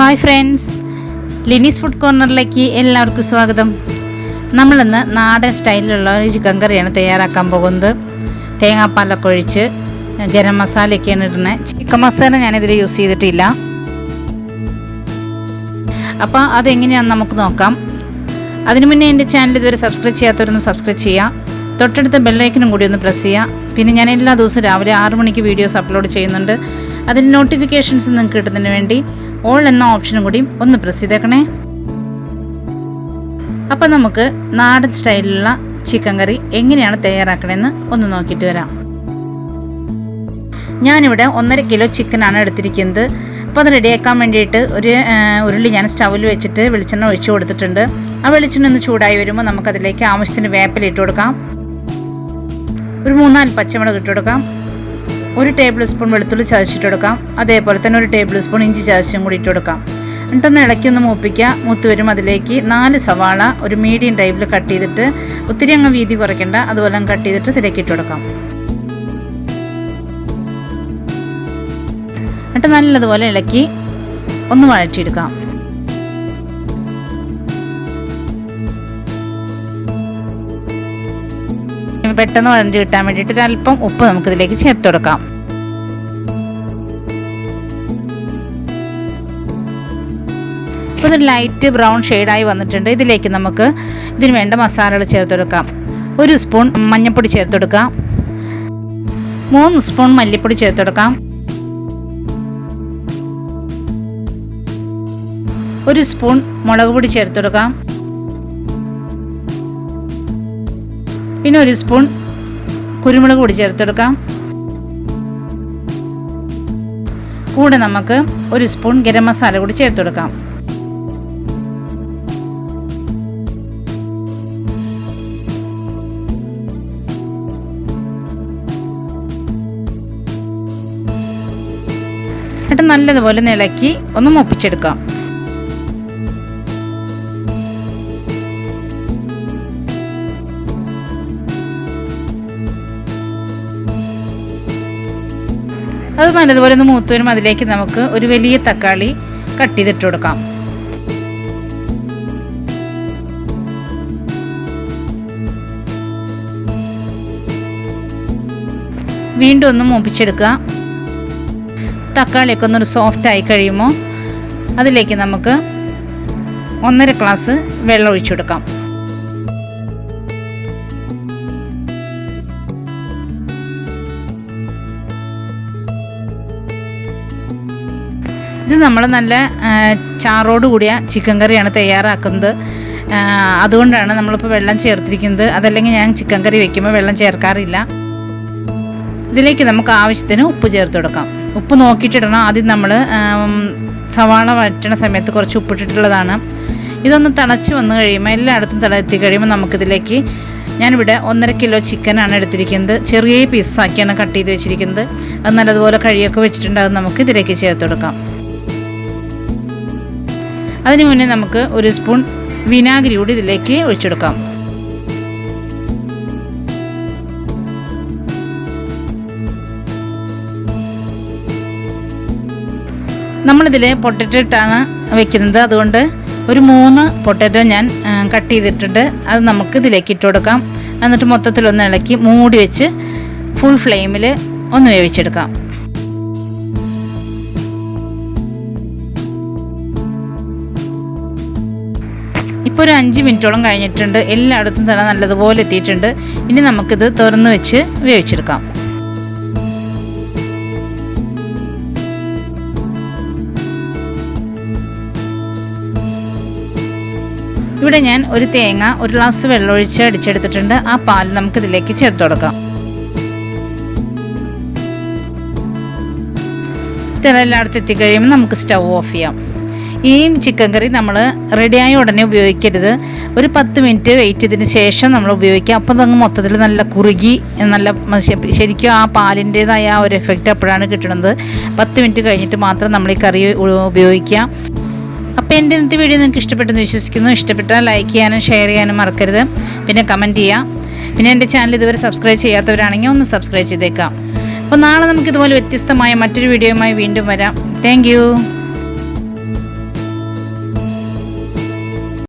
Hi friends, ലിനീസ് food കോർണറിലേക്ക് എല്ലാവർക്കും സ്വാഗതം. നമ്മളിന്ന് നാടൻ സ്റ്റൈലിലുള്ള ഒരു ചിക്കൻ കറിയാണ് തയ്യാറാക്കാൻ പോകുന്നത്. തേങ്ങാപ്പാലൊക്കെ ഒഴിച്ച് ഗരം മസാലയൊക്കെയാണ് ഇടുന്നത്. ചിക്കൻ മസാല ഞാനിതിൽ യൂസ് ചെയ്തിട്ടില്ല. അപ്പോൾ അതെങ്ങനെയാണെന്ന് നമുക്ക് നോക്കാം. അതിനു മുന്നേ എൻ്റെ ചാനൽ ഇതുവരെ സബ്സ്ക്രൈബ് ചെയ്യാത്തവരൊന്ന് സബ്സ്ക്രൈബ് ചെയ്യുക. തൊട്ടടുത്ത ബെല്ലൈക്കനും കൂടി ഒന്ന് പ്രസ് ചെയ്യുക. പിന്നെ ഞാൻ എല്ലാ ദിവസവും രാവിലെ 6 മണിക്ക് വീഡിയോസ് അപ്ലോഡ് ചെയ്യുന്നുണ്ട്. അതിന് നോട്ടിഫിക്കേഷൻസ് നിങ്ങൾക്ക് കിട്ടുന്നതിന് വേണ്ടി ഓൾ എന്ന ഓപ്ഷനും കൂടി ഒന്ന് പ്രസ് ചെയ്തേക്കണേ. അപ്പം നമുക്ക് നാടൻ സ്റ്റൈലിലുള്ള ചിക്കൻ കറി എങ്ങനെയാണ് തയ്യാറാക്കണമെന്ന് ഒന്ന് നോക്കിയിട്ട് വരാം. ഞാനിവിടെ 1.5 കിലോ ചിക്കനാണ് എടുത്തിരിക്കുന്നത്. അപ്പോൾ അത് റെഡിയാക്കാൻ വേണ്ടിയിട്ട് ഒരു ഉരുളി ഞാൻ സ്റ്റൗവിൽ വെച്ചിട്ട് വെളിച്ചെണ്ണ ഒഴിച്ചു കൊടുത്തിട്ടുണ്ട്. ആ വെളിച്ചെണ്ണ ഒന്ന് ചൂടായി വരുമ്പോൾ നമുക്കതിലേക്ക് ആവശ്യത്തിന് വേപ്പില ഇട്ട് കൊടുക്കാം. ഒരു 3-4 പച്ചമുളക് ഇട്ട് കൊടുക്കാം. 1 ടേബിൾ സ്പൂൺ വെളുത്തുള്ളി ചതച്ചിട്ട് കൊടുക്കാം. അതേപോലെ തന്നെ 1 ടേബിൾ സ്പൂൺ ഇഞ്ചി ചതച്ചും കൂടി ഇട്ട് കൊടുക്കാം. എന്നിട്ടൊന്ന് ഇളക്കി ഒന്ന് മൂപ്പിക്കുക. മൂത്ത് വരും അതിലേക്ക് 4 സവാള ഒരു മീഡിയം ടൈപ്പിൽ കട്ട് ചെയ്തിട്ട്, ഒത്തിരി അങ്ങ് വീതി കുറയ്ക്കേണ്ട, അതുപോലെ കട്ട് ചെയ്തിട്ട് ഇതിലേക്ക് ഇട്ട് കൊടുക്കാം. എന്നിട്ട് നല്ലതുപോലെ ഇളക്കി ഒന്ന് വഴറ്റിയെടുക്കാം. പെട്ടെന്ന് വഴഞ്ഞ് കിട്ടാൻ വേണ്ടിയിട്ട് ഒരല്പം ഉപ്പ് നമുക്കിതിലേക്ക് ചേർത്ത് കൊടുക്കാം. ഇപ്പോൾ ഇത് ലൈറ്റ് ബ്രൗൺ ഷെയ്ഡായി വന്നിട്ടുണ്ട്. ഇതിലേക്ക് നമുക്ക് ഇതിന് വേണ്ട മസാലകൾ ചേർത്ത് കൊടുക്കാം. 1 സ്പൂൺ മഞ്ഞൾപ്പൊടി ചേർത്ത് കൊടുക്കാം. 3 സ്പൂൺ മല്ലിപ്പൊടി ചേർത്ത് കൊടുക്കാം. 1 സ്പൂൺ മുളക് പൊടി ചേർത്ത് കൊടുക്കാം. പിന്നെ 1 സ്പൂൺ കുരുമുളക് പൊടി ചേർത്തെടുക്കാം. കൂടെ നമുക്ക് 1 സ്പൂൺ ഗരം മസാല കൂടി ചേർത്തെടുക്കാം. എന്നിട്ട് നല്ലതുപോലെ ഇളക്കി ഒന്ന് മൂപ്പിച്ചെടുക്കാം. അത് നല്ലതുപോലെ ഒന്ന് മൂത്ത് വരുമ്പോൾ അതിലേക്ക് നമുക്ക് ഒരു വലിയ തക്കാളി കട്ട് ചെയ്തിട്ട് കൊടുക്കാം. വീണ്ടും ഒന്ന് മൂപ്പിച്ചെടുക്കുക. തക്കാളിയൊക്കെ ഒന്നൊരു സോഫ്റ്റ് ആയി കഴിയുമ്പോൾ അതിലേക്ക് നമുക്ക് 1.5 ഗ്ലാസ് വെള്ളം ഒഴിച്ചു കൊടുക്കാം. ഇത് നമ്മൾ നല്ല ചാറോട് കൂടിയ ചിക്കൻ കറിയാണ് തയ്യാറാക്കുന്നത്. അതുകൊണ്ടാണ് നമ്മളിപ്പോൾ വെള്ളം ചേർത്തിരിക്കുന്നത്. അതല്ലെങ്കിൽ ഞാൻ ചിക്കൻ കറി വയ്ക്കുമ്പോൾ വെള്ളം ചേർക്കാറില്ല. ഇതിലേക്ക് നമുക്ക് ആവശ്യത്തിന് ഉപ്പ് ചേർത്ത് കൊടുക്കാം. ഉപ്പ് നോക്കിയിട്ടിടണം. ആദ്യം നമ്മൾ സവാള വഴറ്റണ സമയത്ത് കുറച്ച് ഉപ്പിട്ടിട്ടുള്ളതാണ്. ഇതൊന്ന് തിളച്ച് വന്നു കഴിയുമ്പോൾ, എല്ലായിടത്തും തിളത്തി കഴിയുമ്പോൾ നമുക്കിതിലേക്ക്, ഞാനിവിടെ 1.5 കിലോ ചിക്കനാണ് എടുത്തിരിക്കുന്നത്. ചെറിയ പീസാക്കിയാണ് കട്ട് ചെയ്ത് വെച്ചിരിക്കുന്നത്. അത് നല്ലതുപോലെ കഴുകിയൊക്കെ വെച്ചിട്ടുണ്ട്. അത് നമുക്ക് ഇതിലേക്ക് ചേർത്ത് കൊടുക്കാം. അതിന് മുന്നേ നമുക്ക് 1 സ്പൂൺ വിനാഗിരി കൂടി ഇതിലേക്ക് ഒഴിച്ചെടുക്കാം. നമ്മളിതിൽ പൊട്ടറ്റോ ഇട്ടാണ് വെക്കുന്നത്. അതുകൊണ്ട് ഒരു 3 പൊട്ടറ്റോ ഞാൻ കട്ട് ചെയ്തിട്ടുണ്ട്. അത് നമുക്ക് ഇതിലേക്ക് ഇട്ട് കൊടുക്കാം. എന്നിട്ട് മൊത്തത്തിലൊന്ന് ഇളക്കി മൂടി വെച്ച് ഫുൾ ഫ്ലെയിമിൽ ഒന്ന് വേവിച്ചെടുക്കാം. ഇപ്പോൾ ഒരു 5 മിനിറ്റോളം കഴിഞ്ഞിട്ടുണ്ട്. എല്ലായിടത്തും തന്നെ നല്ലതുപോലെ എത്തിയിട്ടുണ്ട്. ഇനി നമുക്കിത് തുറന്ന് വെച്ച് വേവിച്ചെടുക്കാം. ഇവിടെ ഞാൻ ഒരു തേങ്ങ 1 ഗ്ലാസ് വെള്ളമൊഴിച്ച് അടിച്ചെടുത്തിട്ടുണ്ട്. ആ പാൽ നമുക്കിതിലേക്ക് ചേർത്ത് കൊടുക്കാം. എല്ലായിടത്തും എത്തിക്കഴിയുമ്പോൾ നമുക്ക് സ്റ്റൗ ഓഫ് ചെയ്യാം. ഈ ചിക്കൻ കറി നമ്മൾ റെഡിയായ ഉടനെ ഉപയോഗിക്കരുത്. ഒരു 10 മിനിറ്റ് വെയിറ്റ് ചെയ്തതിന് ശേഷം നമ്മൾ ഉപയോഗിക്കുക. അപ്പോൾ അതങ്ങ് മൊത്തത്തിൽ നല്ല കുറുകി, നല്ല ശരിക്കും ആ പാലിൻ്റേതായ ആ ഒരു എഫക്റ്റ് അപ്പോഴാണ് കിട്ടുന്നത്. 10 മിനിറ്റ് കഴിഞ്ഞിട്ട് മാത്രം നമ്മൾ ഈ കറി ഉപയോഗിക്കുക. അപ്പോൾ എൻ്റെ ഇന്നത്തെ വീഡിയോ നിങ്ങൾക്ക് ഇഷ്ടപ്പെട്ടെന്ന് വിശ്വസിക്കുന്നു. ഇഷ്ടപ്പെട്ടാൽ ലൈക്ക് ചെയ്യാനും ഷെയർ ചെയ്യാനും മറക്കരുത്. പിന്നെ കമൻറ്റ് ചെയ്യാം. പിന്നെ എൻ്റെ ചാനൽ ഇതുവരെ സബ്സ്ക്രൈബ് ചെയ്യാത്തവരാണെങ്കിൽ ഒന്ന് സബ്സ്ക്രൈബ് ചെയ്തേക്കാം. അപ്പോൾ നാളെ നമുക്കിതുപോലെ വ്യത്യസ്തമായ മറ്റൊരു വീഡിയോയുമായി വീണ്ടും വരാം. Thank you.